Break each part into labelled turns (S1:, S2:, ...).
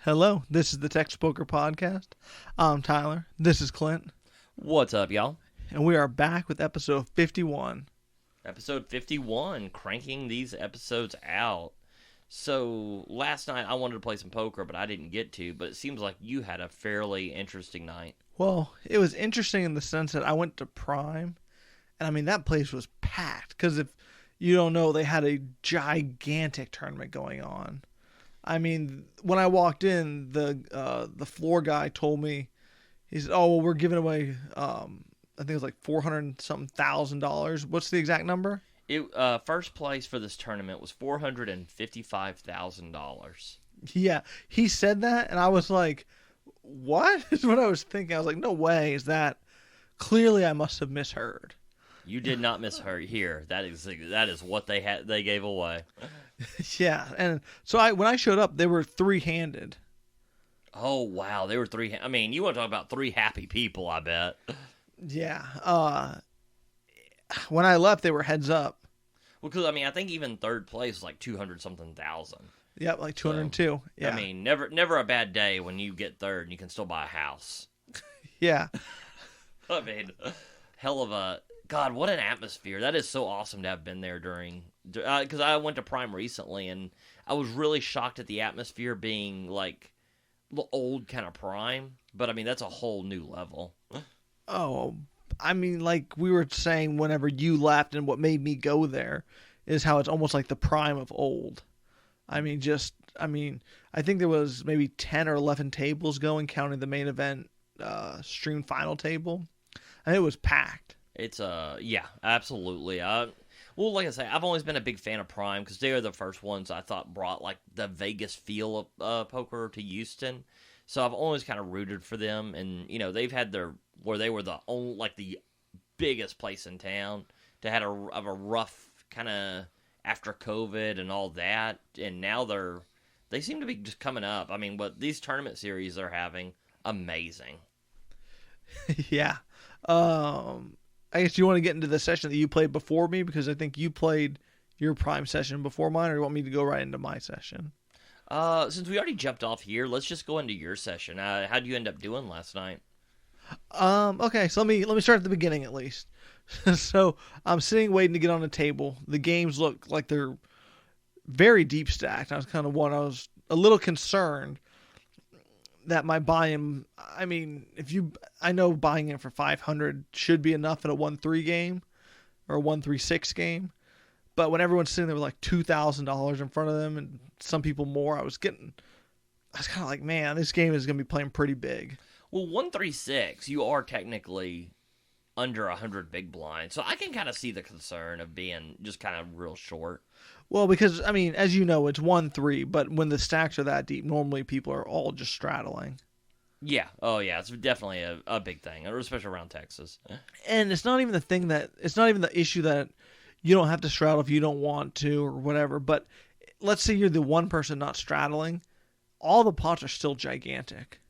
S1: Hello, this is the Text Poker Podcast. I'm Tyler. This is Clint.
S2: What's up, y'all?
S1: And we are back with episode 51.
S2: Episode 51, cranking these episodes out. So, last night I wanted to play some poker, but I didn't get to, but it seems like you had a fairly interesting night.
S1: Well, it was interesting in the sense that I went to Prime, and I mean, that place was packed, because if you don't know, they had a gigantic tournament going on. I mean, when I walked in, the floor guy told me, he said, "Oh, well, we're giving away, I think it was like $400,000. What's the exact number?"
S2: First place for this tournament was $455,000.
S1: Yeah, he said that, and I was like, "What?" is what I was thinking. I was like, "No way, is that?" Clearly, I must have misheard.
S2: You did not mishear here. That is what they gave away.
S1: Yeah, and so when I showed up, they were three-handed.
S2: Oh wow, they were three. I mean, you want to talk about three happy people? I bet.
S1: Yeah. When I left, they were heads up.
S2: Well, because I mean, I think even third place was like 200-something thousand.
S1: Yep, like 202. Yeah.
S2: I mean, never a bad day when you get third and you can still buy a house.
S1: Yeah.
S2: I mean, hell of a God. What an atmosphere! That is so awesome to have been there during. Because I went to Prime recently, and I was really shocked at the atmosphere being like the old kind of Prime. But I mean, that's a whole new level.
S1: Oh, I mean, like we were saying whenever you left, and what made me go there is how it's almost like the Prime of old. I mean, I think there was maybe 10 or 11 tables going, counting the main event stream final table, and it was packed.
S2: It's yeah, absolutely. Well, like I say, I've always been a big fan of Prime because they are the first ones I thought brought like the Vegas feel of poker to Houston. So I've always kind of rooted for them, and you know they've had where they were the only like the biggest place in town to had a rough kind of after COVID and all that, and now they seem to be just coming up. I mean, what these tournament series they're having, amazing.
S1: Yeah. I guess you want to get into the session that you played before me, because I think you played your Prime session before mine, or you want me to go right into my session?
S2: Since we already jumped off here, let's just go into your session. How'd you end up doing last night?
S1: Okay, so let me start at the beginning at least. So I'm sitting waiting to get on the table. The games look like they're very deep stacked. I was a little concerned that my buy-in, I mean, I know buying in for 500 should be enough in a 1-3 game or a 1-3-6 game, but when everyone's sitting there with like $2,000 in front of them and some people more, I was kind of like, man, this game is going to be playing pretty big.
S2: Well, 1-3-6, you are technically under 100 big blinds, so I can kind of see the concern of being just kind of real short.
S1: Well, because, I mean, as you know, it's 1-3, but when the stacks are that deep, normally people are all just straddling.
S2: Yeah. Oh, yeah. It's definitely a big thing, especially around Texas.
S1: And it's not even the issue that you don't have to straddle if you don't want to or whatever, but let's say you're the one person not straddling, all the pots are still gigantic.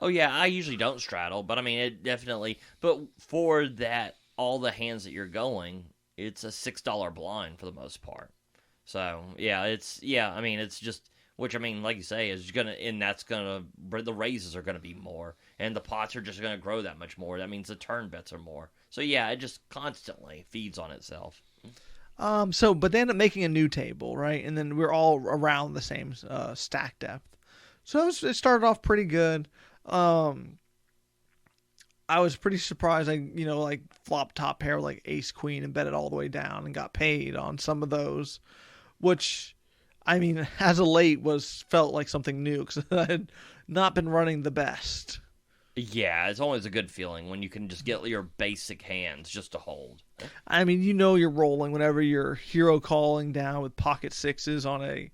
S2: Oh, yeah. I usually don't straddle, but I mean, it definitely, but for that, all the hands that you're going, it's a $6 blind for the most part. So, yeah, I mean, it's just, which, I mean, like you say, the raises are gonna be more, and the pots are just gonna grow that much more. That means the turn bets are more. So, yeah, it just constantly feeds on itself.
S1: But they end up making a new table, right? And then we're all around the same stack depth. So it started off pretty good. I was pretty surprised. I flopped top pair like ace queen and bet it all the way down and got paid on some of those, which, I mean, as of late felt like something new because I had not been running the best.
S2: Yeah, it's always a good feeling when you can just get your basic hands just to hold.
S1: I mean, you're rolling whenever you're hero calling down with pocket sixes on a.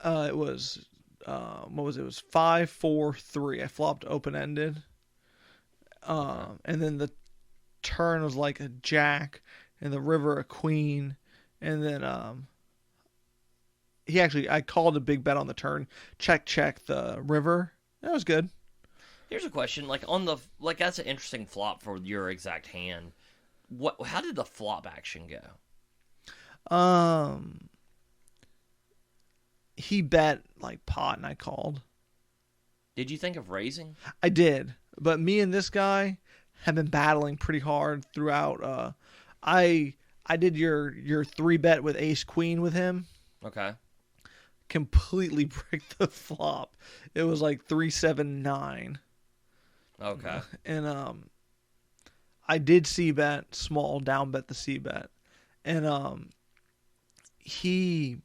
S1: It was what was it? It was 5-4-3. I flopped open ended. And then the turn was like a jack, and the river a queen, and then I called a big bet on the turn. Check the river. That was good.
S2: Here's a question: that's an interesting flop for your exact hand. How did the flop action go?
S1: He bet like pot, and I called.
S2: Did you think of raising?
S1: I did, but me and this guy have been battling pretty hard throughout. I did your 3-bet with Ace Queen with him.
S2: Okay.
S1: Completely bricked the flop. It was like 3-7-9.
S2: Okay.
S1: And I did C-bet small, down bet the C-bet, and he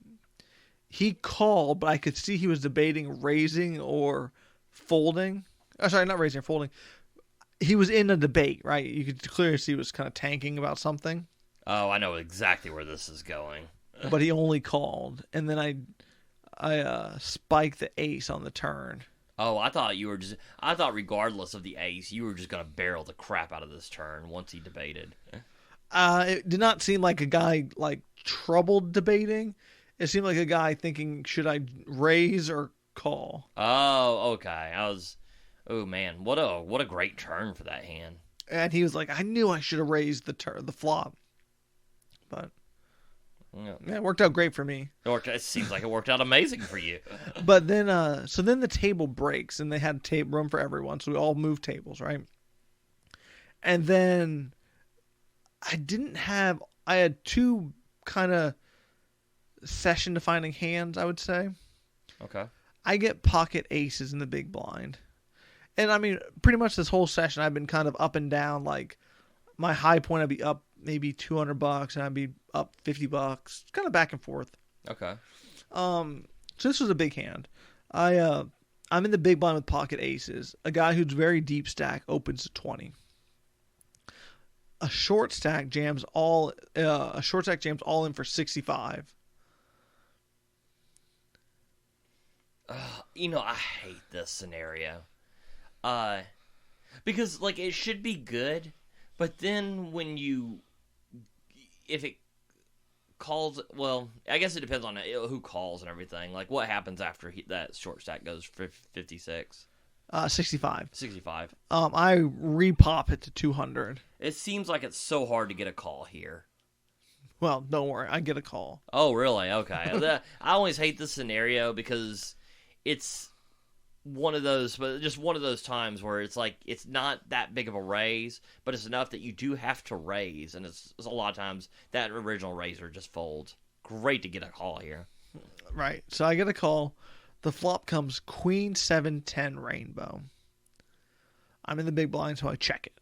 S1: called, but I could see he was debating raising or folding. Oh, sorry, not raising or folding. He was in a debate, right? You could clearly see he was kind of tanking about something.
S2: Oh, I know exactly where this is going.
S1: But he only called, and then I spiked the ace on the turn.
S2: Oh, I thought regardless of the ace, you were just gonna barrel the crap out of this turn once he debated.
S1: It did not seem like a guy like troubled debating. It seemed like a guy thinking, should I raise or call?
S2: Oh, okay. Oh man, what a great turn for that hand.
S1: And he was like, I knew I should have raised the flop, but yeah, it worked out great for me.
S2: It seems like it worked out amazing for you.
S1: But then, so then the table breaks, and they had room for everyone, so we all moved tables, right? And then I had two kind of session defining hands, I would say.
S2: Okay.
S1: I get pocket aces in the big blind. And I mean, pretty much this whole session, I've been kind of up and down. Like, my high point, I'd be up maybe $200, and I'd be up $50, kind of back and forth.
S2: Okay.
S1: So this was a big hand. I'm in the big blind with pocket aces. A guy who's very deep stack opens to 20. A short stack jams all in for 65.
S2: I hate this scenario. Because like it should be good, but then if it calls, well, I guess it depends on who calls and everything. Like what happens after that short stack goes for 56?
S1: 65.
S2: 65.
S1: I repop it to 200.
S2: It seems like it's so hard to get a call here.
S1: Well, don't worry, I get a call.
S2: Oh, really? Okay. I always hate this scenario because it's one of those times where it's like it's not that big of a raise, but it's enough that you do have to raise, and it's a lot of times that original raiser just folds. Great to get a call here.
S1: Right. So I get a call. The flop comes Queen 7-10 rainbow. I'm in the big blind, so I check it.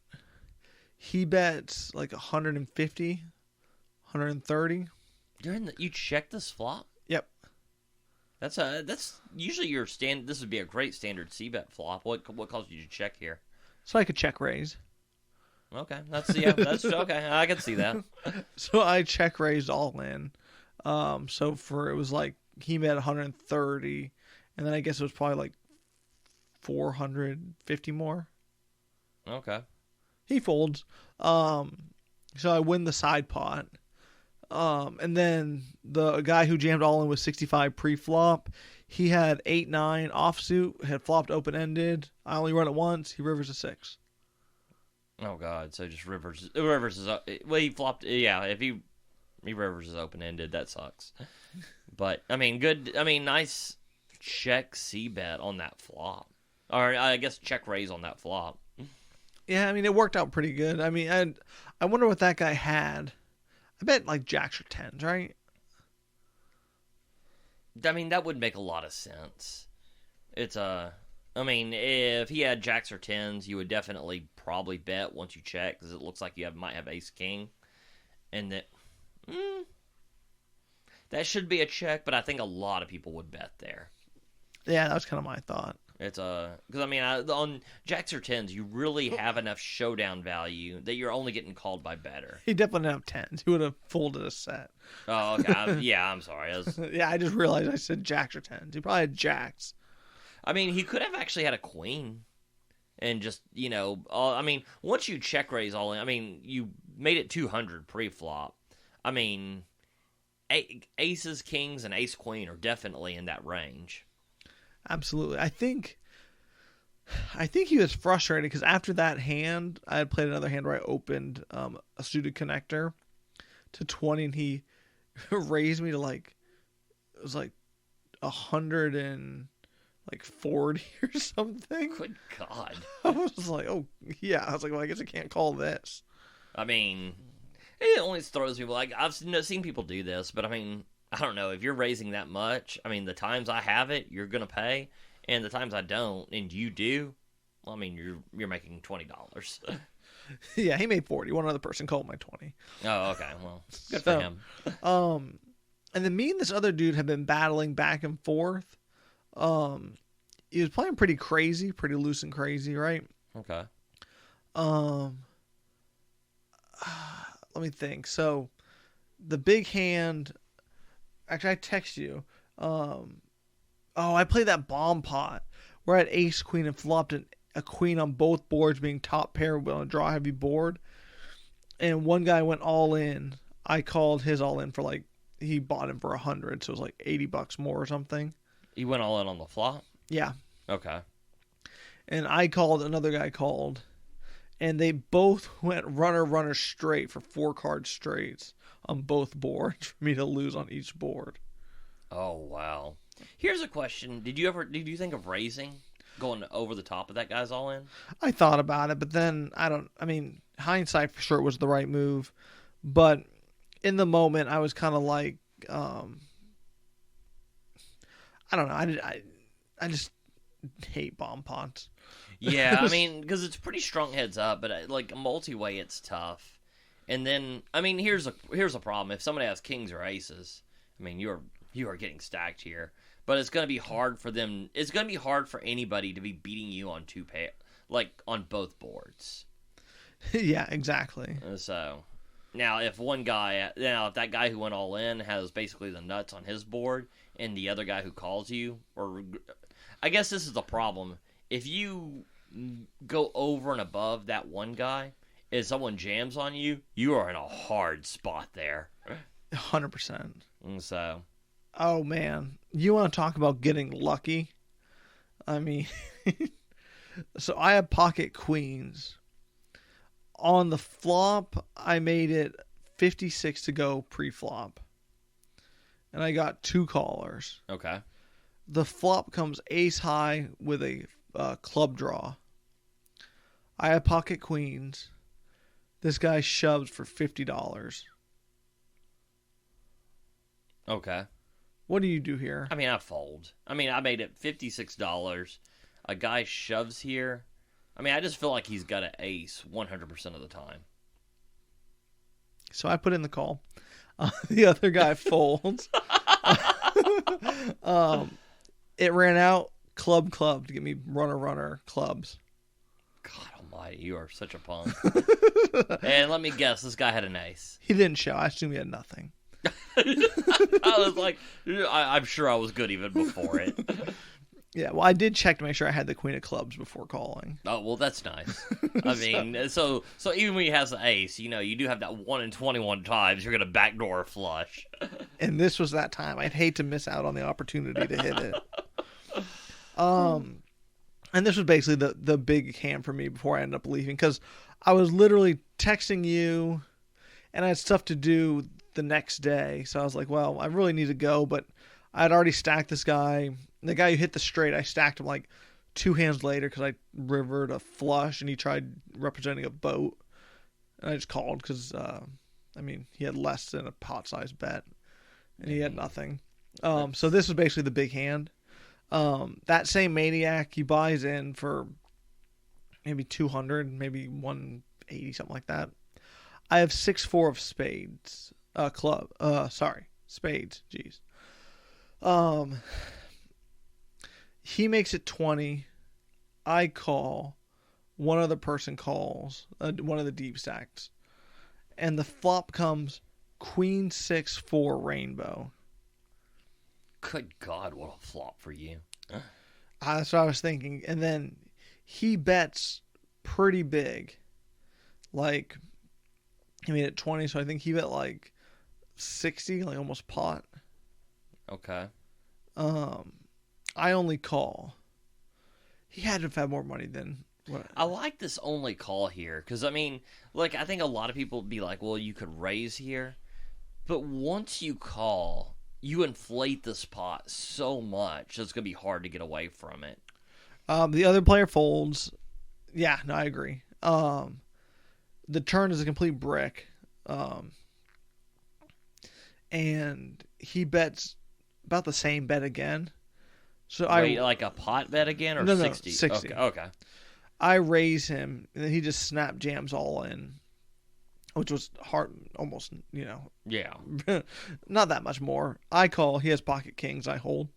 S1: He bets like 150, 130.
S2: You check this flop?
S1: Yep.
S2: That's usually your stand. This would be a great standard c-bet flop. What caused you to check here?
S1: So I could check raise.
S2: Okay, that's okay. I can see that.
S1: So I check raised all in. So it was like he bet 130, and then I guess it was probably like 450 more.
S2: Okay.
S1: He folds. So I win the side pot. And then the guy who jammed all in with 65 pre-flop, he had 8-9 offsuit, had flopped open-ended. I only run it once. He rivers a 6.
S2: Oh God! So just rivers is up. Well, he flopped. Yeah, if he rivers is open-ended, that sucks. But I mean, good. I mean, nice check c-bet on that flop, or I guess check raise on that flop.
S1: Yeah, I mean, it worked out pretty good. I mean, I wonder what that guy had. I bet like jacks or tens, right?
S2: I mean, that would make a lot of sense. I mean, if he had jacks or tens, you would definitely probably bet once you check, because it looks like you might have ace king, and that should be a check. But I think a lot of people would bet there.
S1: Yeah, that was kind of my thought.
S2: It's because I mean, on jacks or tens, you really have enough showdown value that you're only getting called by better.
S1: He definitely didn't have tens. He would have folded a set.
S2: Oh, okay. Yeah, I'm sorry.
S1: Yeah, I just realized I said jacks or tens. He probably had jacks.
S2: I mean, he could have actually had a queen, and just I mean, once you check raise all in, I mean, you made it 200 pre-flop. I mean, aces, kings, and ace queen are definitely in that range.
S1: Absolutely. I think he was frustrated because after that hand, I had played another hand where I opened a suited connector to 20, and he raised me to it was like 100 and like 40 or something.
S2: Good God.
S1: I was like, oh yeah. I was like, well, I guess I can't call this.
S2: I mean, it always throws people. Like, I've seen people do this, but I mean, I don't know. If you're raising that much, I mean, the times I have it, you're going to pay. And the times I don't, and you do, well, I mean, you're making $20.
S1: Yeah, he made 40. One other person called my 20.
S2: Oh, okay. Well, good for him.
S1: And then me and this other dude have been battling back and forth. He was playing pretty crazy, pretty loose and crazy, right?
S2: Okay.
S1: Let me think. So, the big hand. Actually, I text you. I played that bomb pot where I had ace queen and flopped a queen on both boards, being top pair on a draw heavy board. And one guy went all in. I called his all in for like, he bought him for 100, so it was like $80 more or something.
S2: You went all in on the flop?
S1: Yeah.
S2: Okay.
S1: And I called, another guy called, and they both went runner straight for 4 card straights on both boards for me to lose on each board.
S2: Oh, wow. Here's a question. Did you think of raising? Going over the top of that guy's all in?
S1: I thought about it, but then hindsight for sure it was the right move. But in the moment, I was kind of like, I don't know. I just hate bomb pots.
S2: Yeah, I mean, because it's pretty strong heads up, but like a multi-way, it's tough. And then, I mean, here's a problem. If somebody has kings or aces, I mean, you are getting stacked here. But it's going to be hard for them. It's going to be hard for anybody to be beating you on on both boards.
S1: Yeah, exactly.
S2: So now, if that guy who went all in has basically the nuts on his board, and the other guy who calls you, or I guess this is the problem. If you go over and above that one guy, if someone jams on you, you are in a hard spot there.
S1: 100%.
S2: And so.
S1: Oh, man. You want to talk about getting lucky? I mean, so I have pocket queens. On the flop, I made it 56 to go pre-flop. And I got 2 callers.
S2: Okay.
S1: The flop comes ace high with a club draw. I have pocket queens. This guy shoves for $50.
S2: Okay.
S1: What do you do here?
S2: I mean, I fold. I mean, I made it $56. A guy shoves here. I mean, I just feel like he's got an ace 100% of the time.
S1: So I put in the call. The other guy folds. It ran out club to give me runner clubs.
S2: God almighty, you are such a punk. And let me guess, this guy had an ace.
S1: He didn't show. I assume he had nothing.
S2: I was like, I'm sure I was good even before it.
S1: Yeah, well, I did check to make sure I had the queen of clubs before calling.
S2: Oh, well, that's nice. I mean, so even when he has an ace, you do have that 1 in 21 times you're going to backdoor a flush.
S1: And this was that time. I'd hate to miss out on the opportunity to hit it. And this was basically the big hand for me before I ended up leaving, because I was literally texting you, and I had stuff to do the next day. So I was like, well, I really need to go, but I had already stacked this guy. The guy who hit the straight, I stacked him like 2 hands later because I rivered a flush, and he tried representing a boat. And I just called because, he had less than a pot-sized bet, and he had nothing. So this was basically the big hand. That same maniac, he buys in for maybe 200, maybe 180, something like that. I have 6-4 of spades. Spades. Jeez. He makes it 20. I call. One other person calls. One of the deep stacks. And the flop comes queen 6-4 rainbow.
S2: Good God, what a flop for you.
S1: That's what I was thinking. And then he bets pretty big. Like, he made it 20, so I think he bet like 60, like almost pot.
S2: Okay.
S1: I only call. He had to have had more money than what.
S2: I like this only call here, because, I mean, like, I think a lot of people would be like, well, you could raise here. But once you call, you inflate this pot so much, it's going to be hard to get away from it.
S1: The other player folds. Yeah, no, I agree. The turn is a complete brick. And he bets about the same bet again. So
S2: Wait, like a pot bet again, or
S1: no,
S2: 60?
S1: 60.
S2: Okay.
S1: I raise him, and then he just snap jams all in, which was hard, almost,
S2: Yeah.
S1: not that much more. I call, he has pocket kings, I hold.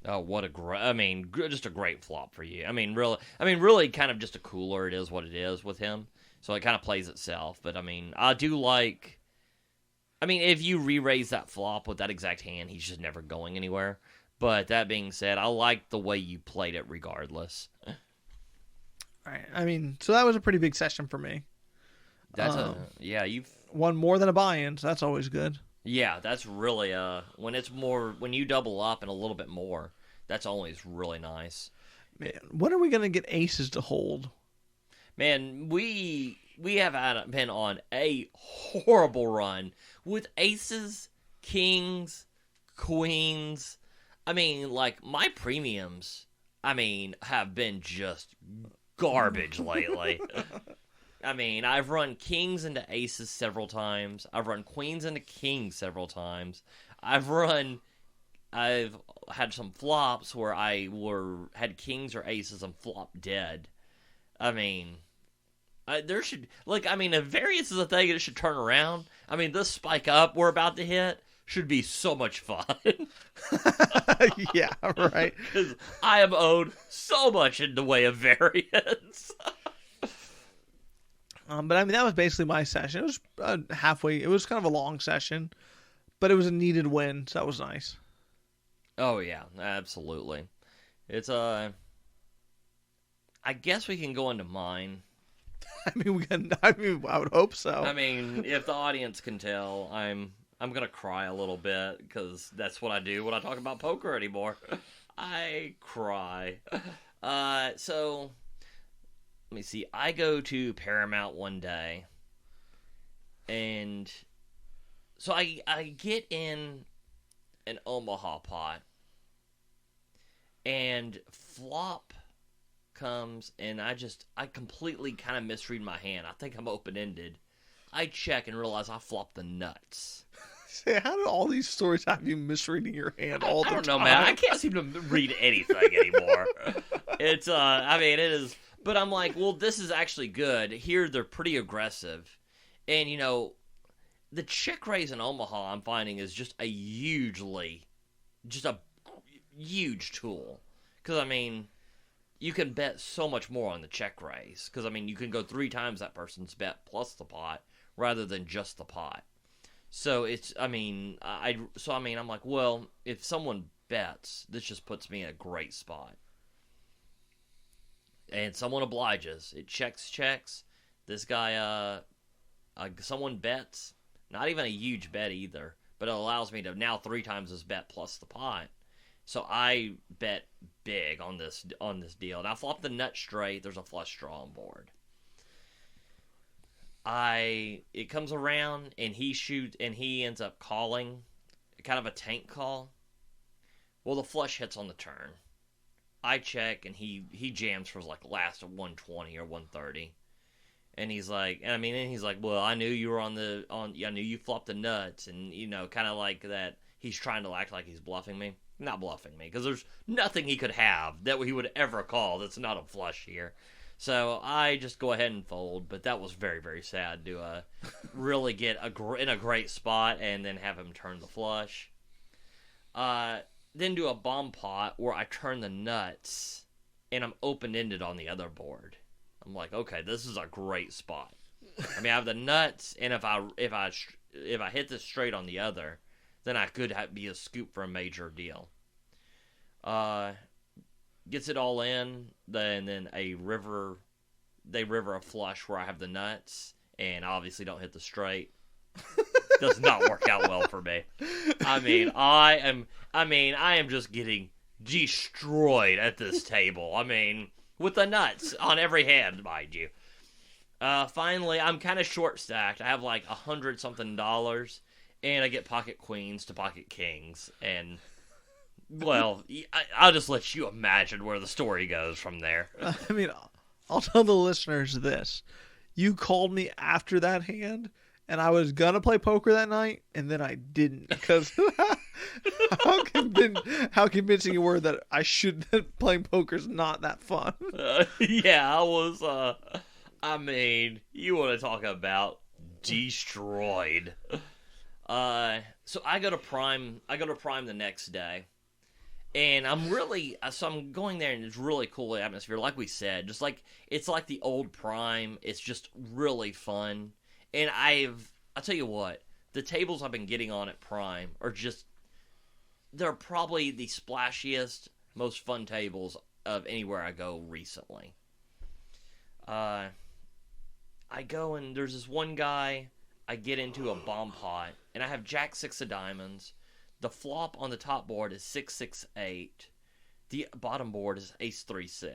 S2: Oh, what a great! I mean, just a great flop for you. I mean, really, kind of just a cooler. It is what it is with him, so it kind of plays itself. But I mean, I do like. I mean, if you re-raise that flop with that exact hand, he's just never going anywhere. But that being said, I like the way you played it, regardless.
S1: All right. I mean, so that was a pretty big session for me.
S2: That's you've
S1: won more than a buy-in, so that's always good.
S2: Yeah, that's really when you double up and a little bit more, that's always really nice.
S1: Man, when are we gonna get aces to hold?
S2: Man, we have been on a horrible run with aces, kings, queens. I mean, like, my premiums, have been just garbage lately. I mean, I've run kings into aces several times. I've run queens into kings several times. I've had some flops where had kings or aces and flop dead. I mean, if variance is a thing, it should turn around. I mean, this spike up we're about to hit should be so much fun.
S1: Yeah, right.
S2: Because I am owed so much in the way of variance.
S1: But I mean, that was basically my session. It was halfway. It was kind of a long session, but it was a needed win, so that was nice.
S2: Oh yeah, absolutely. It's I guess we can go into mine.
S1: I would hope so.
S2: I mean, if the audience can tell, I'm gonna cry a little bit because that's what I do when I talk about poker anymore. I cry. So. Let me see. I go to Paramount one day, and so I get in an Omaha pot, and flop comes, and I completely kind of misread my hand. I think I'm open-ended. I check and realize I flopped the nuts.
S1: Say, how do all these stories have you misreading your hand all the time?
S2: I don't know, man. I can't seem to read anything anymore. It's, it is... But I'm like, well, this is actually good. Here, they're pretty aggressive. And, the check raise in Omaha, I'm finding, is just a huge tool. Because, you can bet so much more on the check raise. Because, you can go 3 times that person's bet plus the pot, rather than just the pot. So, it's, I'm like, well, if someone bets, this just puts me in a great spot. And someone obliges. It checks. This guy, someone bets. Not even a huge bet either. But it allows me to now 3 times his bet plus the pot. So I bet big on this deal. Now flop the nut straight. There's a flush draw on board. It comes around and he ends up calling. Kind of a tank call. Well, the flush hits on the turn. I check, and he jams for last at 120 or 130, and he's like, well, I knew you were I knew you flopped the nuts, and kind of like that. He's trying to act like he's bluffing me, not bluffing me, because there's nothing he could have that he would ever call that's not a flush here. So I just go ahead and fold, but that was very, very sad to really get in a great spot and then have him turn the flush. Then do a bomb pot where I turn the nuts and I'm open-ended on the other board. I'm like, okay, this is a great spot. I have the nuts, and if I hit this straight on the other, then I could be a scoop for a major deal. Gets it all in, then they river a flush where I have the nuts, and I obviously don't hit the straight. Does not work out well for me. I am just getting destroyed at this table. With the nuts on every hand, mind you. Finally, I'm kind of short stacked. I have $100 something, and I get pocket queens to pocket kings, and, well, I'll just let you imagine where the story goes from there.
S1: I mean, I'll tell the listeners this. You called me after that hand, and I was going to play poker that night, and then I didn't, because how convincing you were that that playing poker is not that fun.
S2: Yeah, I was, I mean, you want to talk about destroyed. So I go to Prime the next day, and I'm going there, and it's really cool atmosphere. Like we said, just like, it's like the old Prime. It's just really fun. And I'll tell you what, the tables I've been getting on at Prime are just, they're probably the splashiest, most fun tables of anywhere I go recently. I go, and there's this one guy, I get into a bomb pot, and I have Jack 6 of diamonds. The flop on the top board is 6-6-8. The bottom board is Ace 3-6.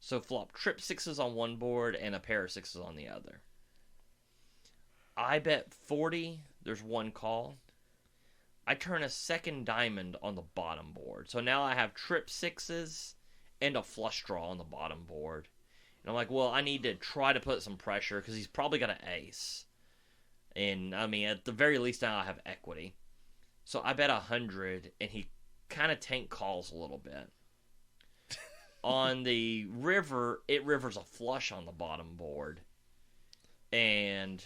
S2: So flop trip 6s on one board and a pair of 6s on the other. I bet 40, there's one call. I turn a second diamond on the bottom board. So now I have trip 6s and a flush draw on the bottom board. And I'm like, well, I need to try to put some pressure because he's probably got an ace. And, I mean, at the very least now I have equity. So I bet 100, and he kind of tank calls a little bit. On the river, it rivers a flush on the bottom board. And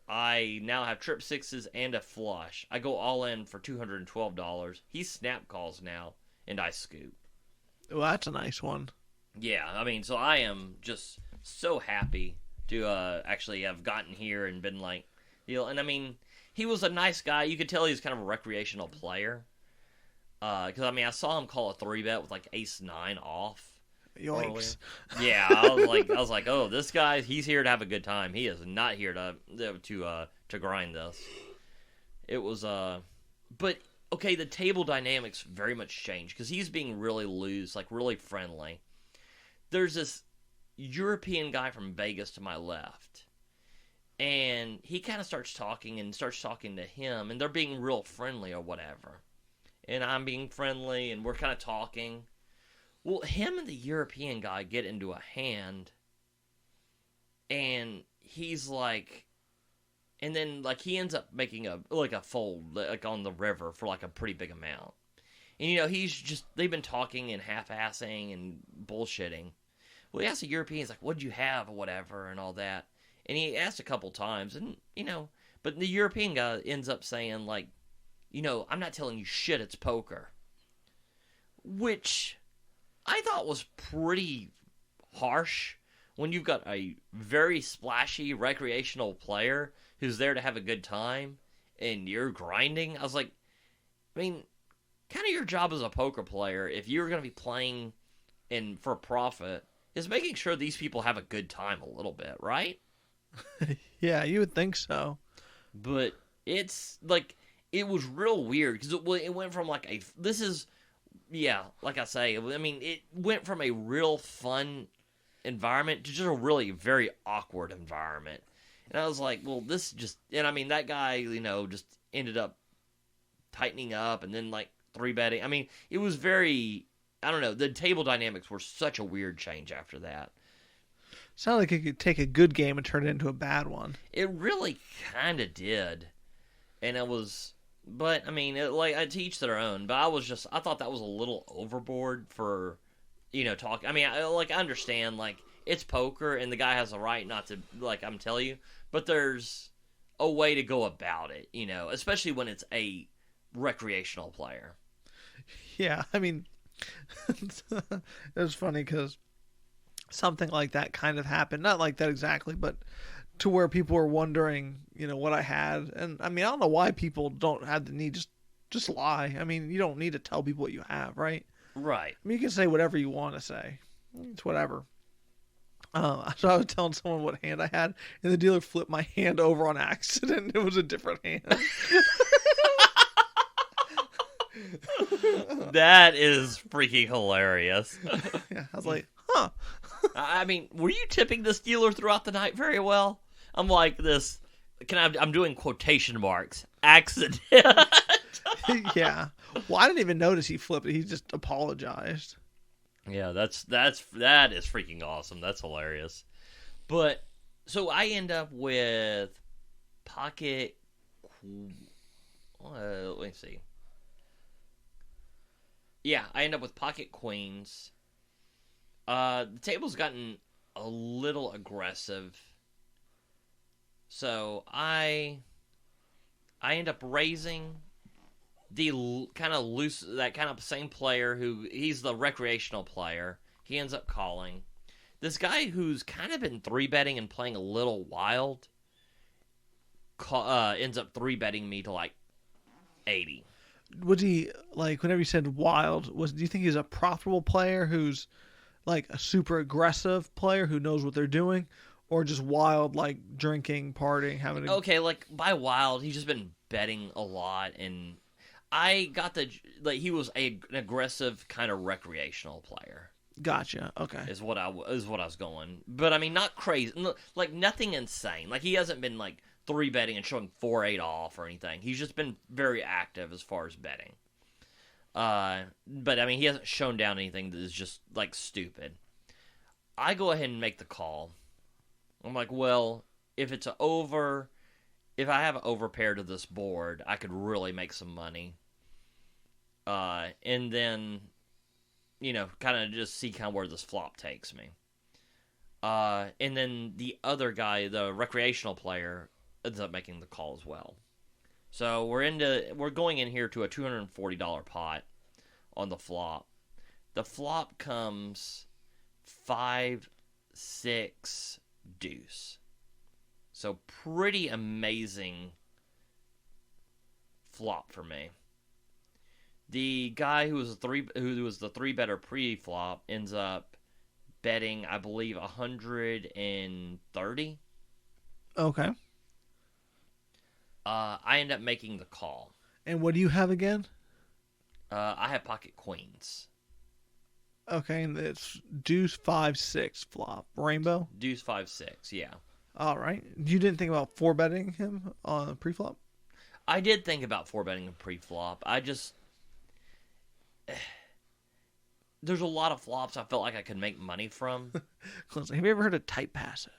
S2: I now have trip 6s and a flush. I go all in for $212. He snap calls now, and I scoop.
S1: Well, that's a nice one.
S2: Yeah, I mean, so I am just so happy to actually have gotten here and been like, and I mean, he was a nice guy. You could tell he was kind of a recreational player. Because, I mean, I saw him call a 3-bet with, like, ace-9 off.
S1: Yikes.
S2: Earlier. Yeah, I was like, oh, this guy, he's here to have a good time. He is not here to grind this. It was, but, okay, the table dynamics very much changed. Because he's being really loose, like, really friendly. There's this European guy from Vegas to my left. And he kind of starts talking to him, and they're being real friendly or whatever. And I'm being friendly, and we're kind of talking. Well, him and the European guy get into a hand, and he's like, and then like he ends up making a fold like on the river for like a pretty big amount. And you know, they've been talking and half-assing and bullshitting. Well, he asked the European, he's like, what'd you have or whatever and all that. And he asked a couple times, and, you know, but the European guy ends up saying, like, you know, I'm not telling you shit, it's poker. Which I thought was pretty harsh when you've got a very splashy recreational player who's there to have a good time, and you're grinding. I was like, I mean, kind of your job as a poker player, if you're going to be playing for profit, is making sure these people have a good time a little bit, right?
S1: Yeah, you would think so.
S2: But it's like, it was real weird because it went from like like I say, I mean, it went from a real fun environment to just a really very awkward environment. And I was like, well, and I mean, that guy, you know, just ended up tightening up and then like 3-betting. I mean, it was very, I don't know, the table dynamics were such a weird change after that.
S1: Sounded like it could take a good game and turn it into a bad one.
S2: It really kind of did. And it was, but I mean, to each their own. But I thought that was a little overboard for, you know, talk. I mean, I understand, like, it's poker and the guy has a right not to, like, I'm telling you. But there's a way to go about it, you know, especially when it's a recreational player.
S1: Yeah, I mean, it was funny because something like that kind of happened. Not like that exactly, but to where people were wondering, you know, what I had. And I mean, I don't know why people don't have the need, just lie. I mean, you don't need to tell people what you have, right?
S2: Right.
S1: I mean, you can say whatever you want to say. It's whatever. So I was telling someone what hand I had, and the dealer flipped my hand over on accident. It was a different hand.
S2: That is freaking hilarious.
S1: Yeah, I was like, huh.
S2: I mean, were you tipping this dealer throughout the night very well? I'm like this. I'm doing quotation marks. accident.
S1: Yeah. Well, I didn't even notice he flipped it. He just apologized.
S2: Yeah, that is freaking awesome. That's hilarious. But so I end up with pocket. Let me see. Yeah, I end up with pocket queens. The table's gotten a little aggressive, so I end up raising the kind of loose, that kind of same player who he's the recreational player. He ends up calling this guy who's kind of been 3-betting and playing a little wild. Ends up 3-betting me to like 80.
S1: Was he, like, whenever you said wild, do you think he's a profitable player who's like a super aggressive player who knows what they're doing, or just wild, like drinking, partying, having a...
S2: Okay, like by wild, he's just been betting a lot, and I got he was an aggressive kind of recreational player.
S1: Gotcha. Okay.
S2: Is what I was going, but I mean not crazy, like nothing insane. Like he hasn't been like 3-betting and showing 4-8 off or anything. He's just been very active as far as betting. But I mean he hasn't shown down anything that is just like stupid. I go ahead and make the call. I'm like, well, if I have an overpair to this board, I could really make some money. And then, kind of just see kind of where this flop takes me. And then the other guy, the recreational player, ends up making the call as well. So we're going in here to a $240 pot on the flop. The flop comes 5, 6, deuce. So pretty amazing flop for me. The guy who was the 3-better pre-flop ends up betting, I believe, 130.
S1: Okay.
S2: I end up making the call.
S1: And what do you have again?
S2: I have pocket queens.
S1: Okay, and it's deuce 5, 6 flop. Rainbow?
S2: Deuce 5, 6, yeah.
S1: All right. You didn't think about 4-betting him on a pre-flop?
S2: I did think about 4-betting a pre-flop. I just... There's a lot of flops I felt like I could make money from.
S1: Have you ever heard of type passive?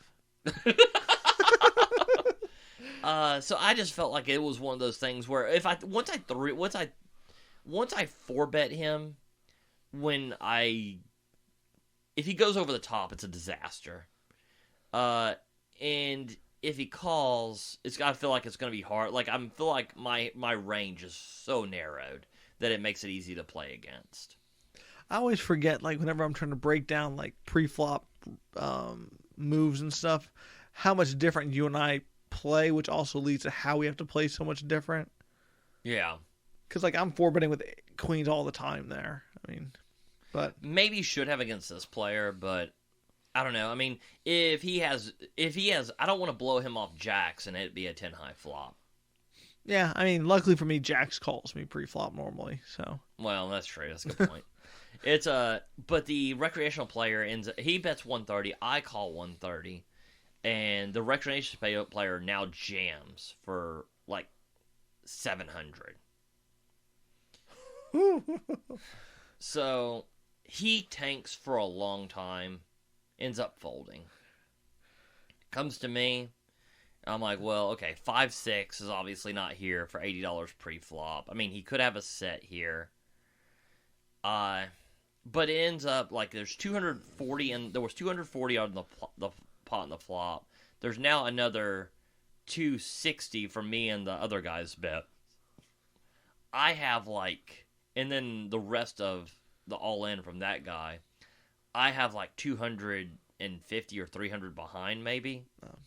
S2: So I just felt like it was one of those things where once I 4-bet him, if he goes over the top, it's a disaster. And if he calls, I feel like it's going to be hard. Like I feel like my range is so narrowed that it makes it easy to play against.
S1: I always forget, like, whenever I'm trying to break down, like, pre-flop moves and stuff, how much different you and I play, which also leads to how we have to play so much different.
S2: Yeah.
S1: Because, like, I'm 4-betting with queens all the time there. I mean, but...
S2: Maybe should have against this player, but I don't know. I mean, if he has, I don't want to blow him off jacks and it'd be a 10-high flop.
S1: Yeah, I mean, luckily for me, jacks calls me pre-flop normally, so...
S2: Well, that's true. That's a good point. But the recreational player he bets 130. I call 130, and the recreational player now jams for like 700. So he tanks for a long time, ends up folding. Comes to me. I'm like, well, okay, 5, 6 is obviously not here for $80 pre-flop. I mean, he could have a set here. But it ends up like there's 240, and there was 240 on the pot and the flop. There's now another 260 from me and the other guy's bet. I have and then the rest of the all-in from that guy, I have like 250 or 300 behind maybe.
S1: Oh.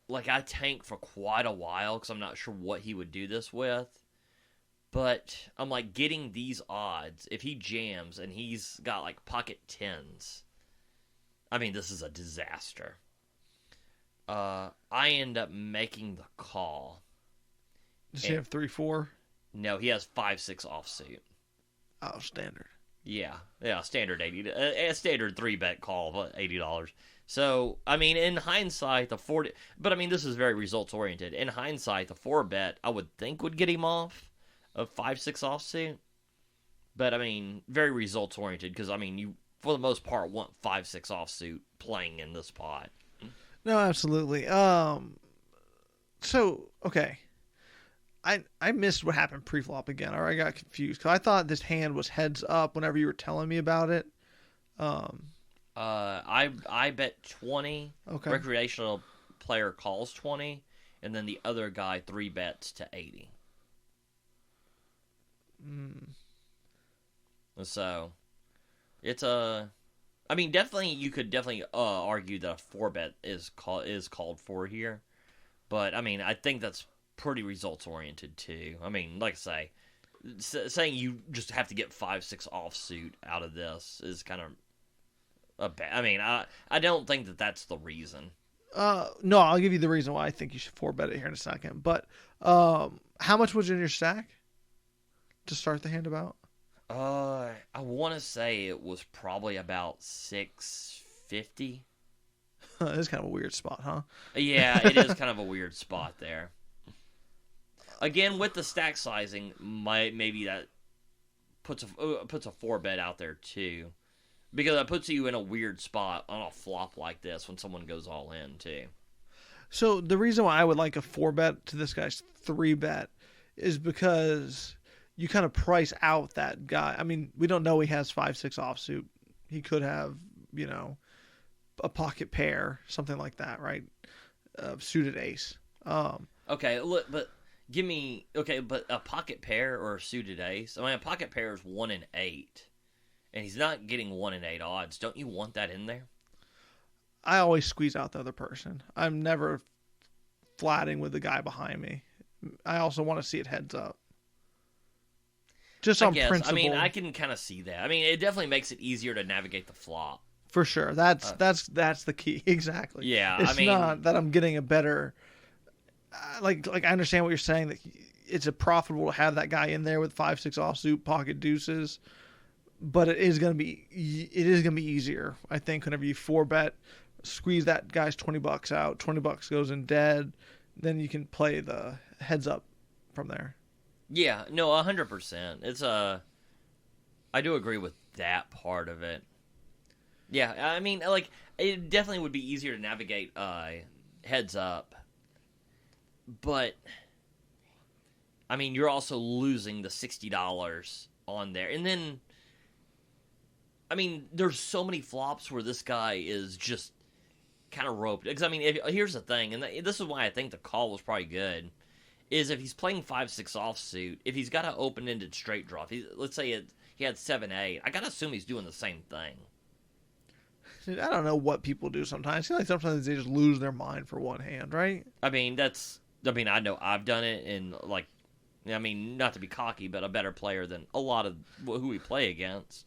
S2: Like I tank for quite a while because I'm not sure what he would do this with. But I'm like getting these odds. If he jams and he's got like pocket 10s, I mean, this is a disaster. I end up making the call.
S1: Does he have 3, 4?
S2: No, he has 5, 6 offsuit.
S1: Oh, standard.
S2: Yeah, standard 80, a standard 3-bet call of $80. So, I mean, in hindsight, the 40, but I mean, this is very results oriented. In hindsight, the 4-bet I would think would get him off of 5-6 offsuit, but I mean, very results oriented because I mean, you for the most part want 5-6 offsuit playing in this pot.
S1: No, absolutely. So okay, I missed what happened pre-flop again, or I got confused because I thought this hand was heads up whenever you were telling me about it.
S2: I bet 20.
S1: Okay.
S2: Recreational player calls 20, and then the other guy 3-bets to 80. So it's a. I mean, definitely you could definitely argue that a 4-bet is called for here, but I mean, I think that's pretty results oriented too. I mean, like I say, saying you just have to get 5-6 offsuit out of this is kind of a bad. I mean, I don't think that that's the reason.
S1: No, I'll give you the reason why I think you should 4-bet it here in a second. But how much was in your stack to start the hand about?
S2: I want to say it was probably about 650.
S1: This is kind of a weird spot, huh?
S2: Yeah, it is kind of a weird spot there. Again, with the stack sizing, maybe that puts a 4-bet out there too, because that puts you in a weird spot on a flop like this when someone goes all in too.
S1: So the reason why I would like a 4-bet to this guy's 3-bet is because you kind of price out that guy. I mean, we don't know he has 5-6 offsuit. He could have, a pocket pair, something like that, right? Suited ace.
S2: Okay, look, but but a pocket pair or a suited ace. I mean, a pocket pair is 1 in 8, and he's not getting 1 in 8 odds. Don't you want that in there?
S1: I always squeeze out the other person. I'm never flatting with the guy behind me. I also want to see it heads up. Just on principle.
S2: I mean, I can kind of see that. I mean, it definitely makes it easier to navigate the flop.
S1: For sure. That's the key. Exactly.
S2: Yeah,
S1: it's
S2: I mean,
S1: not that I'm getting a better. Like I understand what you're saying, that it's profitable to have that guy in there with 5-6 offsuit pocket deuces, but it is gonna be easier, I think, whenever you 4-bet, squeeze that guy's $20 out, $20 goes in dead, then you can play the heads up from there.
S2: Yeah, no, 100%. It's I do agree with that part of it. Yeah, I mean, like, it definitely would be easier to navigate heads up, but I mean, you're also losing the $60 on there, and then I mean, there's so many flops where this guy is just kind of roped. Because I mean, here's the thing, and this is why I think the call was probably good. Is if he's playing 5-6 offsuit, if he's got an open-ended straight draw, let's say he had 7-8, I gotta assume he's doing the same thing.
S1: I don't know what people do sometimes. I feel like sometimes they just lose their mind for one hand, right?
S2: I mean, I know I've done it, and like, I mean, not to be cocky, but a better player than a lot of who we play against.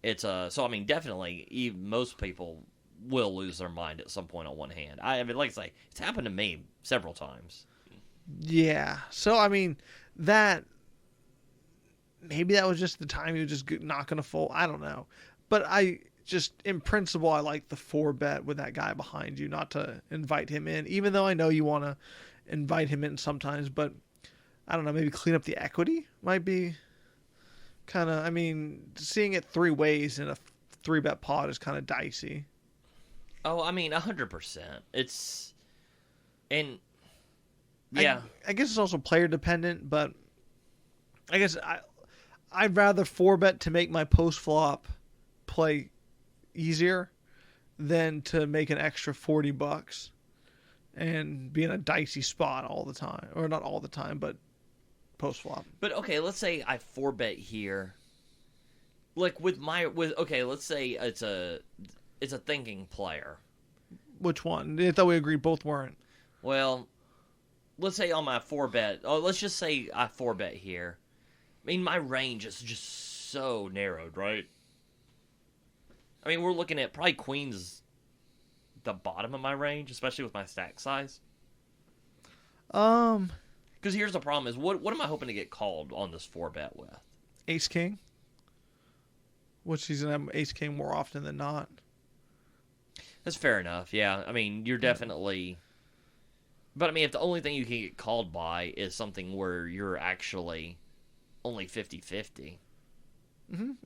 S2: It's so I mean, definitely, most people will lose their mind at some point on one hand. I mean, like I say, it's happened to me several times.
S1: Yeah. So I mean, maybe that was just the time he was just not going to fold. I don't know, but in principle, I like the 4-bet with that guy behind you, not to invite him in, even though I know you want to invite him in sometimes. But I don't know, maybe clean up the equity might be kind of. I mean, seeing it 3 ways in a 3-bet pot is kind of dicey.
S2: Oh, I mean, 100%. Yeah.
S1: I guess it's also player dependent, but I guess I'd rather 4-bet to make my post flop play easier than to make an extra $40 and be in a dicey spot all the time, or not all the time, but post flop.
S2: But okay, let's say I 4-bet here. Like let's say it's a thinking player.
S1: Which one? I thought we agreed both weren't.
S2: Well, let's say on my 4-bet. Oh, let's just say I 4-bet here. I mean, my range is just so narrowed, right? I mean, we're looking at probably queens the bottom of my range, especially with my stack size. Because here's the problem: is what am I hoping to get called on this 4-bet with?
S1: Ace King. which he's gonna have ace king more often than not.
S2: That's fair enough. Yeah, I mean, you're definitely. But I mean, if the only thing you can get called by is something where you're actually only 50-50.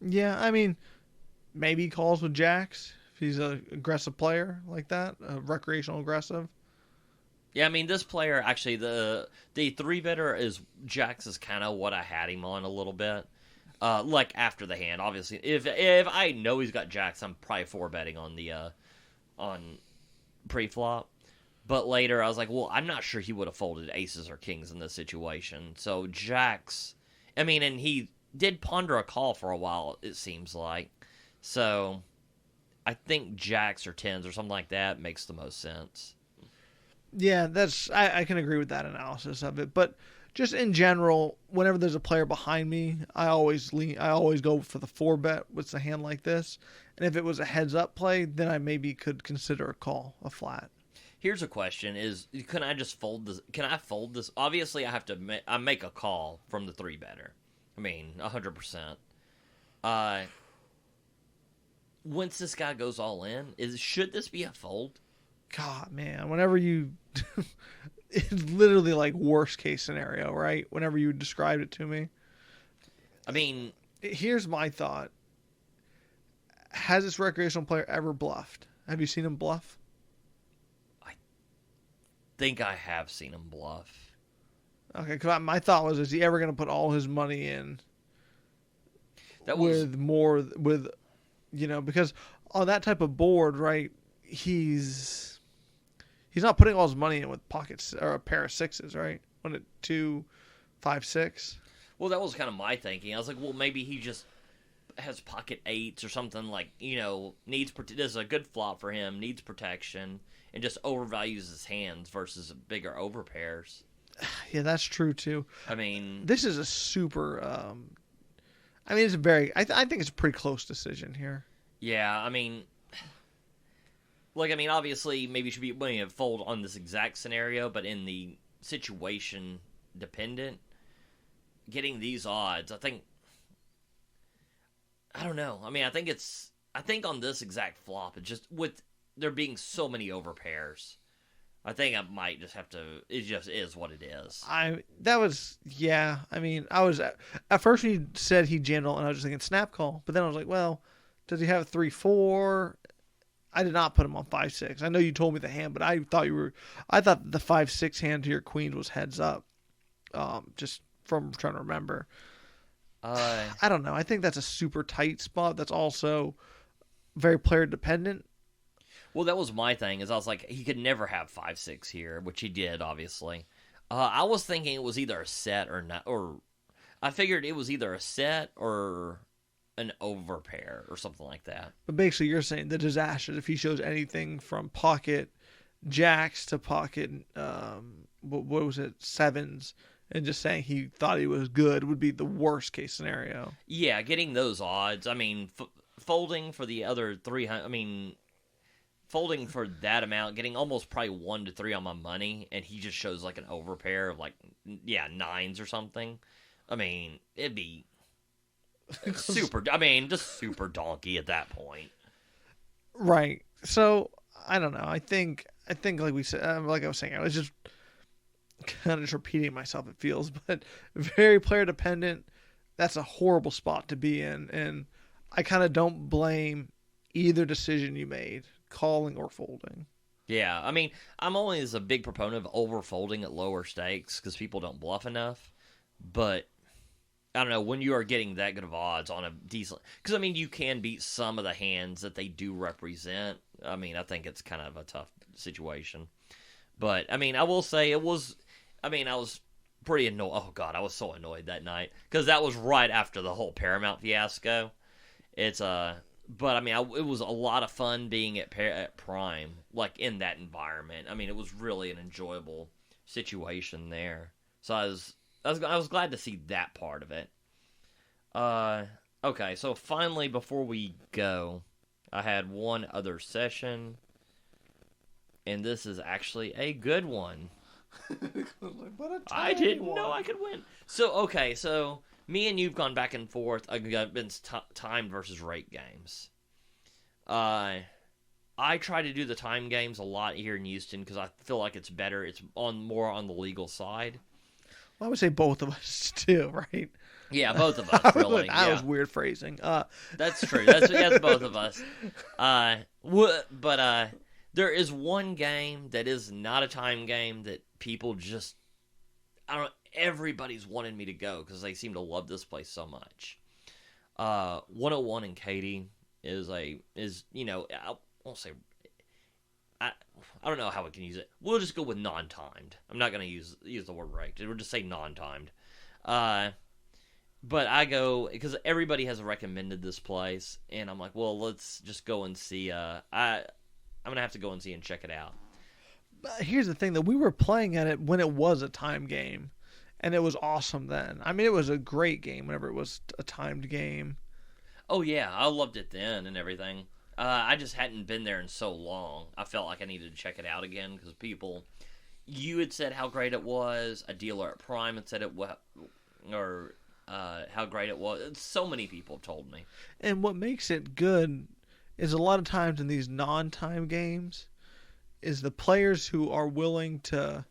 S1: Yeah, I mean, maybe he calls with jacks if he's an aggressive player like that, recreational aggressive.
S2: Yeah, I mean, this player actually the three better is jacks is kind of what I had him on a little bit. Like after the hand, obviously. If I know he's got jacks, I'm probably four betting on the on pre-flop. But later, I was like, well, I'm not sure he would have folded aces or kings in this situation. So jacks, I mean, and he did ponder a call for a while, it seems like. So I think jacks or tens or something like that makes the most sense.
S1: Yeah, I can agree with that analysis of it. But just in general, whenever there's a player behind me, I always go for the four bet with a hand like this. And if it was a heads up play, then I maybe could consider a call, a flat.
S2: Here's a question: Is can I just fold this? Can I fold this? Obviously, I have to. I make a call from the three better. I mean, 100%. Once this guy goes all in, should this be a fold?
S1: God, man, whenever you, it's literally like worst case scenario, right? Whenever you described it to me.
S2: I mean,
S1: here's my thought: has this recreational player ever bluffed? Have you seen him bluff?
S2: Think I have seen him bluff.
S1: Okay, because my thought was, is he ever going to put all his money in with because on that type of board, right, he's not putting all his money in with pockets or a pair of sixes, right? When it 2, 5, 6.
S2: Well, that was kind of my thinking. I was like, well, maybe he just has pocket eights or something like, this is a good flop for him, needs protection, and just overvalues his hands versus bigger overpairs.
S1: Yeah, that's true too.
S2: I mean,
S1: this is a super. It's a very. I think it's a pretty close decision here.
S2: Yeah, I mean, obviously, maybe you should be willing to fold on this exact scenario, but in the situation dependent, getting these odds, I don't know. I mean, I think on this exact flop, it just with there being so many overpairs, I think I might just have to. It just is what it is.
S1: I was at first when you said he jammed, and I was just thinking snap call, but then I was like, well, does he have 3-4? I did not put him on 5-6. I know you told me the hand, but I thought the 5-6 hand to your queen was heads up. Just from trying to remember. I don't know. I think that's a super tight spot. That's also very player dependent.
S2: Well, that was my thing. Is I was like, he could never have 5-6 here, which he did, obviously. I was thinking it was either a set or not, or I figured it was either a set or an overpair or something like that.
S1: But basically, you're saying the disaster if he shows anything from pocket jacks to pocket, what was it, sevens, and just saying he thought he was good would be the worst case scenario.
S2: Yeah, getting those odds. I mean, folding for the other 300. I mean, folding for that amount, getting almost probably 1 to 3 on my money, and he just shows like an overpair of nines or something. I mean, it'd be super. I mean, just super donkey at that point.
S1: Right. So I don't know. I think like we said, like I was saying, I was just kind of just repeating myself. It feels, but very player dependent. That's a horrible spot to be in, and I kind of don't blame either decision you made, calling or folding.
S2: Yeah, I mean, I'm always a big proponent of overfolding at lower stakes because people don't bluff enough. But I don't know, when you are getting that good of odds on a decent... Because, I mean, you can beat some of the hands that they do represent. I mean, I think it's kind of a tough situation. But, I mean, I will say it was... I mean, I was pretty annoyed. Oh, God, I was so annoyed that night. Because that was right after the whole Paramount fiasco. But, I mean, it was a lot of fun being at Prime, like, in that environment. I mean, it was really an enjoyable situation there. So I was glad to see that part of it. Okay, so finally, before we go, I had one other session, and this is actually a good one. I didn't know I could win. So Me and you've gone back and forth against time versus rate games. I try to do the time games a lot here in Houston because I feel like it's better. It's more on the legal side.
S1: Well, I would say both of us too, right?
S2: Yeah, both of us, really.
S1: That was weird phrasing.
S2: That's true. That's both of us. But there is one game that is not a time game that people just, I don't know, everybody's wanted me to go because they seem to love this place so much. 101 in Katy is I won't say, I don't know how we can use it. We'll just go with non-timed. I'm not going to use the word right. We'll just say non-timed. But I go because everybody has recommended this place, and I'm like, well, let's just go and see. I'm gonna have to go and see and check it out.
S1: But here's the thing: that we were playing at it when it was a time game, and it was awesome then. I mean, it was a great game whenever it was a timed game.
S2: Oh yeah, I loved it then and everything. I just hadn't been there in so long. I felt like I needed to check it out again because you had said how great it was. A dealer at Prime had said it was, or how great it was. So many people have told me.
S1: And what makes it good is a lot of times in these non-time games is the players who are willing to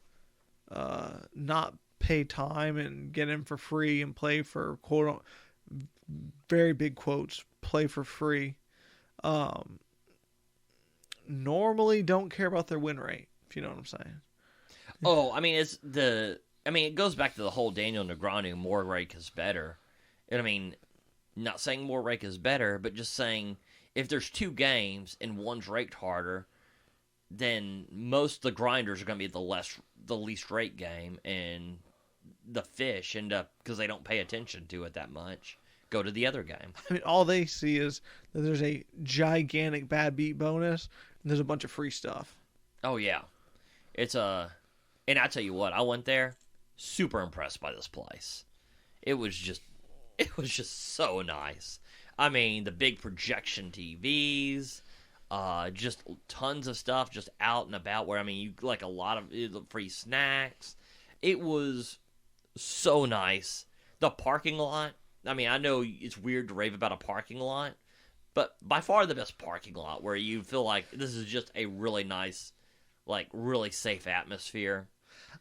S1: not pay time and get in for free and play for quote very big quotes play for free. Normally don't care about their win rate, if you know what I'm saying.
S2: Oh, I mean, it goes back to the whole Daniel Negreanu, more rake is better. And I mean, not saying more rake is better, but just saying if there's two games and one's raked harder, then most of the grinders are going to be the least rake game, and the fish end up, because they don't pay attention to it that much, go to the other game.
S1: I mean, all they see is that there's a gigantic bad beat bonus, and there's a bunch of free stuff.
S2: Oh, yeah. And I tell you what, I went there, super impressed by this place. It was just so nice. I mean, the big projection TVs, just tons of stuff just out and about where, I mean, you like a lot of free snacks. It was so nice. The parking lot, I mean, I know it's weird to rave about a parking lot, but by far the best parking lot where you feel like this is just a really nice, like, really safe atmosphere.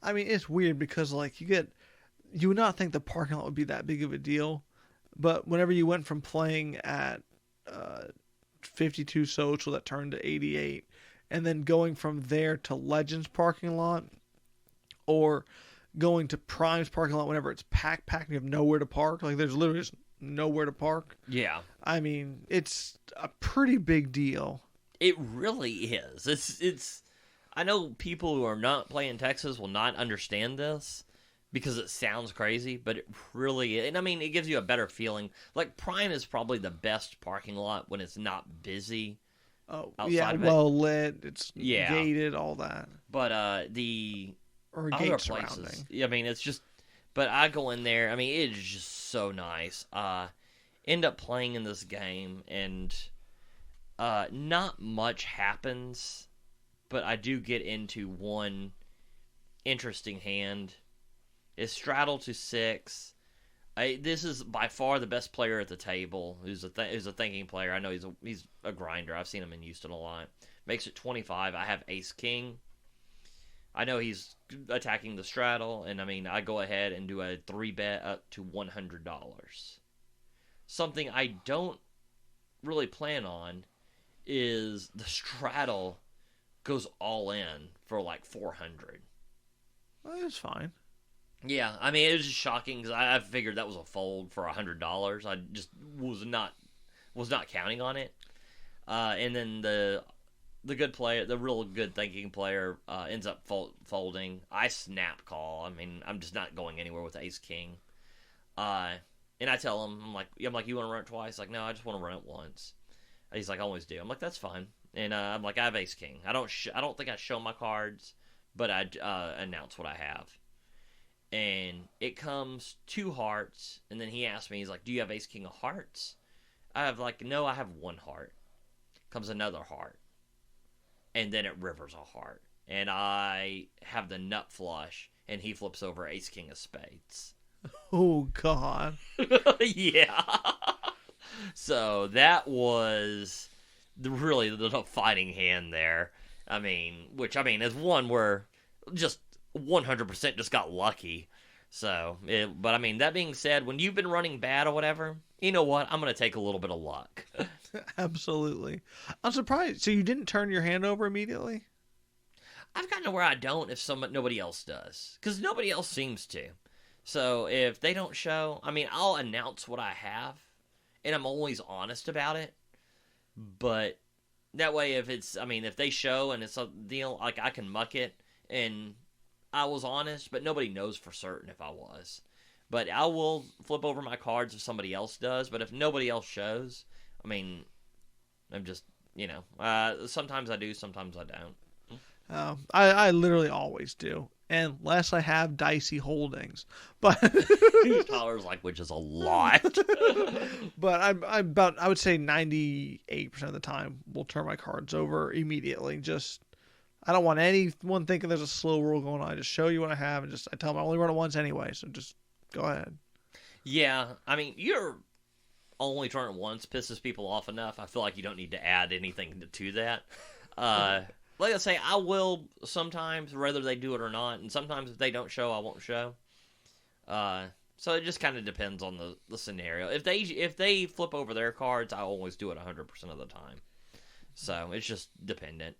S1: I mean, it's weird because, like, you would not think the parking lot would be that big of a deal, but whenever you went from playing at 52 Social that turned to 88, and then going from there to Legends parking lot, or going to Prime's parking lot whenever it's packed and you have nowhere to park, like, there's literally just nowhere to park.
S2: Yeah.
S1: I mean, it's a pretty big deal.
S2: It really is. It's. I know people who are not playing Texas will not understand this because it sounds crazy, but it really is. And I mean, it gives you a better feeling. Like, Prime is probably the best parking lot when it's not busy.
S1: Oh, yeah, well lit. It's
S2: yeah.
S1: gated, all that.
S2: But the
S1: or
S2: other
S1: gate
S2: places,
S1: surrounding.
S2: I mean, it's just. But I go in there. I mean, it is just so nice. End up playing in this game, and not much happens. But I do get into one interesting hand. Is straddle to 6. This is by far the best player at the table. Who's a thinking player. I know he's a grinder. I've seen him in Houston a lot. Makes it 25. I have ace king. I know he's attacking the straddle, and I mean, I go ahead and do a 3-bet up to $100. Something I don't really plan on is the straddle goes all in for like 400.
S1: Well, that's fine.
S2: Yeah, I mean, it was just shocking because I figured that was a fold for $100. I just was not counting on it. And then the good player, the real good thinking player, ends up folding. I snap call. I mean, I'm just not going anywhere with ace king. And I tell him, I'm like, you want to run it twice? Like, no, I just want to run it once. He's like, I always do. I'm like, that's fine. And I'm like, I have ace king. I don't think I show my cards, but I announce what I have. And it comes 2 hearts, and then he asks me, he's like, do you have ace king of hearts? I have like, no, I have 1 heart. Comes another heart. And then it rivers a heart. And I have the nut flush, and he flips over ace king of spades.
S1: Oh God.
S2: Yeah. So that was really the fighting hand there. I mean, which I mean is one where just 100% just got lucky. So, but I mean, that being said, when you've been running bad or whatever, you know what? I'm gonna take a little bit of luck.
S1: Absolutely. I'm surprised. So you didn't turn your hand over immediately?
S2: I've gotten to where I don't if nobody else does, because nobody else seems to. So if they don't show, I mean, I'll announce what I have, and I'm always honest about it. But that way, if they show and it's a deal, like I can muck it, and I was honest, but nobody knows for certain if I was. But I will flip over my cards if somebody else does. But if nobody else shows, I mean, I'm just, sometimes I do, sometimes I don't.
S1: I literally always do, unless I have dicey holdings. But
S2: $2 like, which is a lot.
S1: But I would say 98% of the time will turn my cards over immediately. Just I don't want anyone thinking there's a slow roll going on. I just show you what I have, and I tell them I only run it once anyway. So just go ahead.
S2: Yeah, I mean, you're only turn it once pisses people off enough. I feel like you don't need to add anything to that. Like I say, I will sometimes, whether they do it or not, and sometimes if they don't show, I won't show. So it just kind of depends on the scenario. If they flip over their cards, I always do it 100% of the time. So it's just dependent.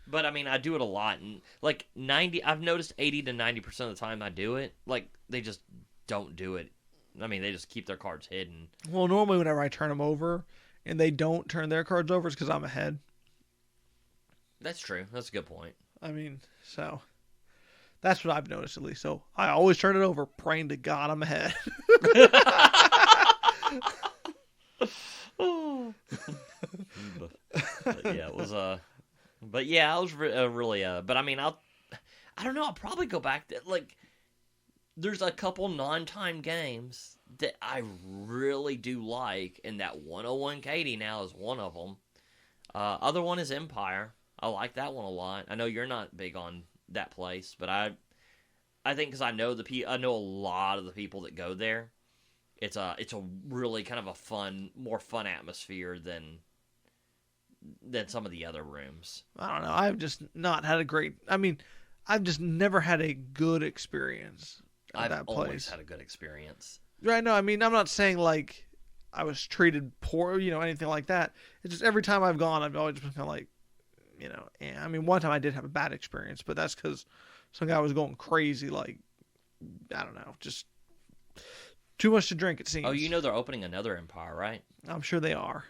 S2: But I mean, I do it a lot, and like 90, I've noticed 80 to 90% of the time I do it. Like they just don't do it. I mean, they just keep their cards hidden.
S1: Well, normally whenever I turn them over, and they don't turn their cards over, it's because I'm ahead.
S2: That's true. That's a good point.
S1: I mean, so that's what I've noticed at least. So I always turn it over, praying to God I'm ahead.
S2: But yeah, it was But yeah, I was really But I mean, I don't know. I'll probably go back to like. There's a couple non-time games that I really do like, and that 101 Katie now is one of them. Other one is Empire. I like that one a lot. I know you're not big on that place, but I think because I know I know a lot of the people that go there. It's a really kind of more fun atmosphere than some of the other rooms.
S1: I don't know. I've just not had a great. I mean, I've just never had a good experience at that place.
S2: I've always had a good experience.
S1: Right? No, I mean, I'm not saying like I was treated poor, anything like that. It's just every time I've gone, I've always been kind of like. I mean, one time I did have a bad experience, but that's because some guy was going crazy, like, I don't know, just too much to drink, it seems.
S2: Oh, they're opening another Empire, right?
S1: I'm sure they are.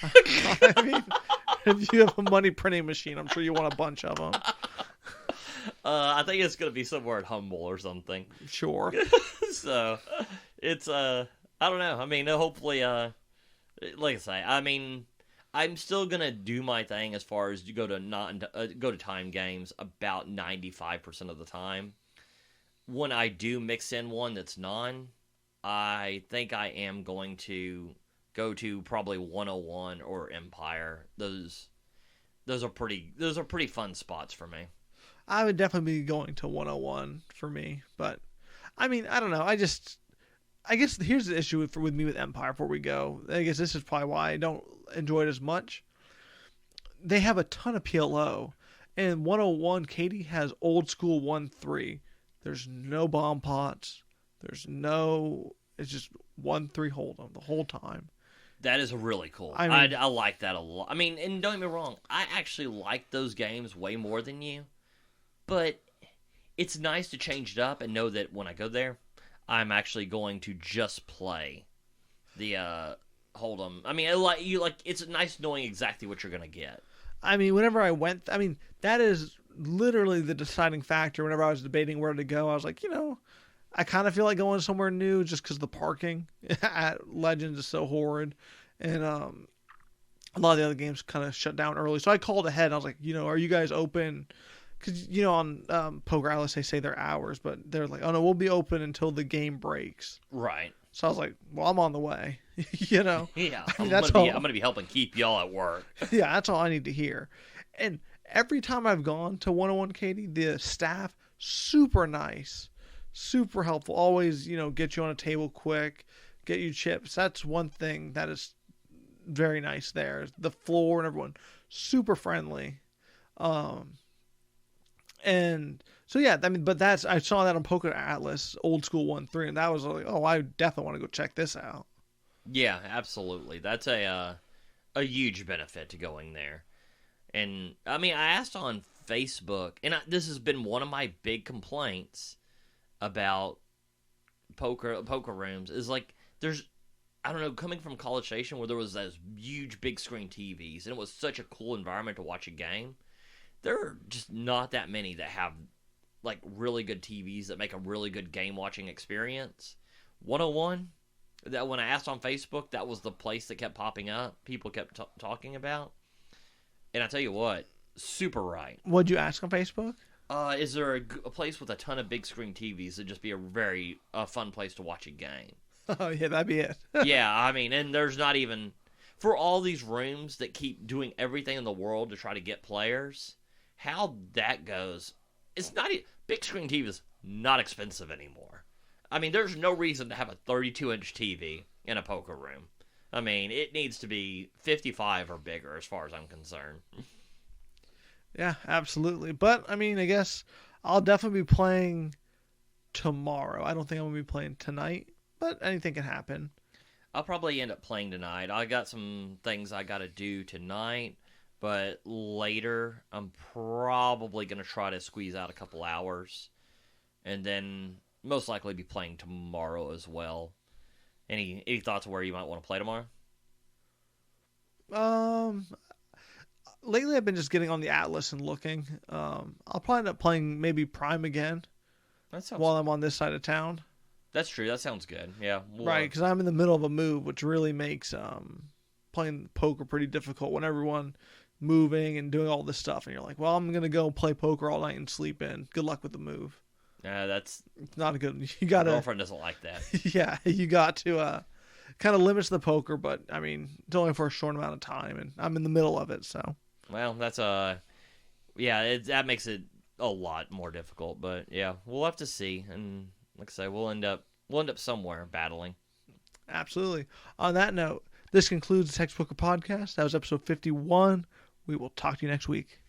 S1: I mean, if you have a money printing machine, I'm sure you want a bunch of them.
S2: I think it's going to be somewhere at Humble or something.
S1: Sure.
S2: So, it's, I don't know. I mean, hopefully, like I say, I mean, I'm still gonna do my thing as far as go to time games about 95% of the time. When I do mix in one that's I think I am going to go to probably 101 or Empire. Those are pretty fun spots for me.
S1: I would definitely be going to 101 for me, but I mean, I don't know. I guess here's the issue with me with Empire before we go. I guess this is probably why I don't enjoy it as much. They have a ton of PLO, and 101 Katie has old school 1-3. There's no bomb pots. It's just 1-3 hold'em the whole time.
S2: That is really cool. I mean, I like that a lot. I mean, and don't get me wrong, I actually like those games way more than you, but it's nice to change it up and know that when I go there, I'm actually going to just play the Hold'em. I mean, it's nice knowing exactly what you're going to get.
S1: I mean, whenever I went, that is literally the deciding factor. Whenever I was debating where to go, I was like, I kind of feel like going somewhere new just because the parking at Legends is so horrid. And a lot of the other games kind of shut down early. So I called ahead. And I was like, are you guys open? Because, on Poker Atlas, they say their hours, but they're like, oh, no, we'll be open until the game breaks.
S2: Right.
S1: So I was like, well, I'm on the way, Yeah.
S2: I'm going to be helping keep y'all at work.
S1: Yeah, that's all I need to hear. And every time I've gone to 101 Katie, the staff, super nice. super helpful. Always, get you on a table quick, get you chips. That's one thing that is very nice there. The floor and everyone super friendly. Um, and so yeah, I mean, but I saw that on Poker Atlas, old school 1.3, and that was like, oh, I definitely want to go check this out.
S2: Yeah, absolutely. That's a huge benefit to going there. And I mean, I asked on Facebook, and this has been one of my big complaints about poker rooms is like there's I don't know, coming from College Station where there was those huge big screen TVs and it was such a cool environment to watch a game. There are just not that many that have like really good TVs that make a really good game watching experience. 101, that when I asked on Facebook, that was the place that kept popping up. People kept talking about. And I tell you what, super right.
S1: What'd you ask on Facebook?
S2: Is there a place with a ton of big screen TVs that'd just be a very fun place to watch a game?
S1: Oh, yeah, that'd be it.
S2: Yeah, I mean, and there's not even... For all these rooms that keep doing everything in the world to try to get players, how that goes, it's not... Big screen TV is not expensive anymore. I mean, there's no reason to have a 32-inch TV in a poker room. I mean, it needs to be 55 or bigger as far as I'm concerned.
S1: Yeah, absolutely. But, I mean, I guess I'll definitely be playing tomorrow. I don't think I'm going to be playing tonight, but anything can happen.
S2: I'll probably end up playing tonight. I got some things I got to do tonight, but later I'm probably going to try to squeeze out a couple hours, and then most likely be playing tomorrow as well. Any thoughts of where you might want to play tomorrow?
S1: Lately I've been just getting on the Atlas and looking. I'll probably end up playing maybe Prime again while I'm on this side of town.
S2: That's true. That sounds good. Yeah.
S1: Right, because I'm in the middle of a move, which really makes playing poker pretty difficult when everyone moving and doing all this stuff. And you're like, well, I'm going to go play poker all night and sleep in. Good luck with the move.
S2: It's
S1: not a good... You gotta,
S2: my girlfriend doesn't like that.
S1: Yeah, you got to... kind of limits the poker, but I mean, it's only for a short amount of time, and I'm in the middle of it, so.
S2: Well, that's that makes it a lot more difficult, but yeah, we'll have to see, and like I say, we'll end up somewhere battling.
S1: Absolutely. On that note, this concludes the Textbooker Podcast. That was episode 51. We will talk to you next week.